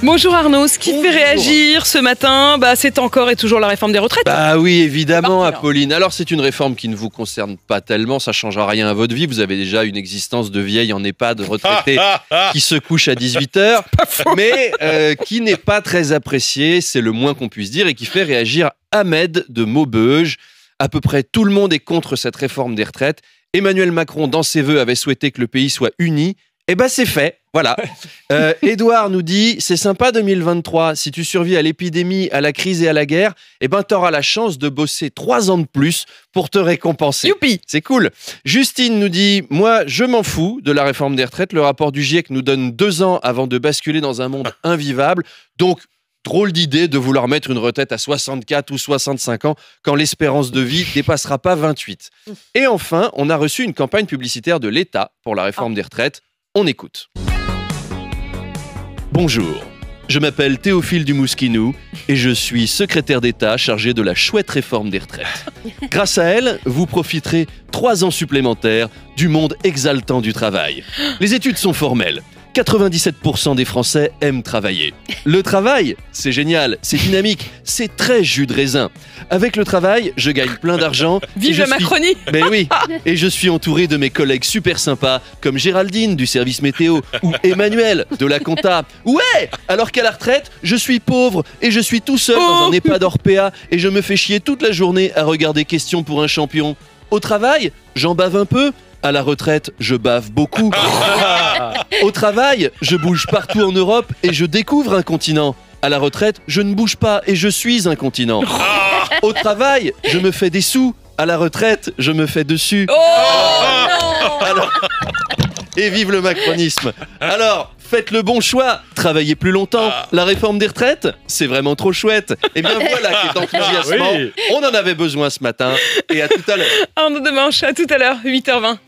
Bonjour Arnaud, ce qui fait réagir ce matin, c'est encore et toujours la réforme des retraites. Bah oui, évidemment, C'est parti, Apolline. Alors c'est une réforme qui ne vous concerne pas tellement, ça ne changera rien à votre vie. Vous avez déjà une existence de vieille en EHPAD retraité qui se couche à 18h, mais qui n'est pas très appréciée, c'est le moins qu'on puisse dire, et qui fait réagir Ahmed de Maubeuge. À peu près tout le monde est contre cette réforme des retraites. Emmanuel Macron, dans ses vœux, avait souhaité que le pays soit uni. Eh ben c'est fait, voilà. Édouard nous dit, c'est sympa 2023, si tu survis à l'épidémie, à la crise et à la guerre, eh ben t'auras la chance de bosser 3 ans de plus pour te récompenser. Youpi. C'est cool. Justine nous dit, moi je m'en fous de la réforme des retraites, le rapport du GIEC nous donne 2 ans avant de basculer dans un monde invivable, donc drôle d'idée de vouloir mettre une retraite à 64 ou 65 ans quand l'espérance de vie dépassera pas 28. Et enfin, on a reçu une campagne publicitaire de l'État pour la réforme des retraites. On écoute. Bonjour, je m'appelle Théophile Dumousquinou et je suis secrétaire d'État chargé de la chouette réforme des retraites. Grâce à elle, vous profiterez 3 ans supplémentaires du monde exaltant du travail. Les études sont formelles. 97% des Français aiment travailler. Le travail, c'est génial, c'est dynamique, c'est très jus de raisin. Avec le travail, je gagne plein d'argent. Vive la Macronie. Mais oui, et je suis entouré de mes collègues super sympas, comme Géraldine du service météo, ou Emmanuel de la compta. Ouais, alors qu'à la retraite, je suis pauvre et je suis tout seul dans un EHPAD hors PA et je me fais chier toute la journée à regarder Question pour un champion. Au travail, j'en bave un peu. À la retraite, je bave beaucoup. Au travail, je bouge partout en Europe et je découvre un continent. À la retraite, je ne bouge pas et je suis un continent. Au travail, je me fais des sous. À la retraite, je me fais dessus. Alors, et vive le macronisme. Alors, faites le bon choix. Travaillez plus longtemps. La réforme des retraites, c'est vraiment trop chouette. Et bien voilà qui est enthousiasmant. On en avait besoin ce matin. Et à tout à l'heure. Arnaud Demanche, à tout à l'heure, 8h20.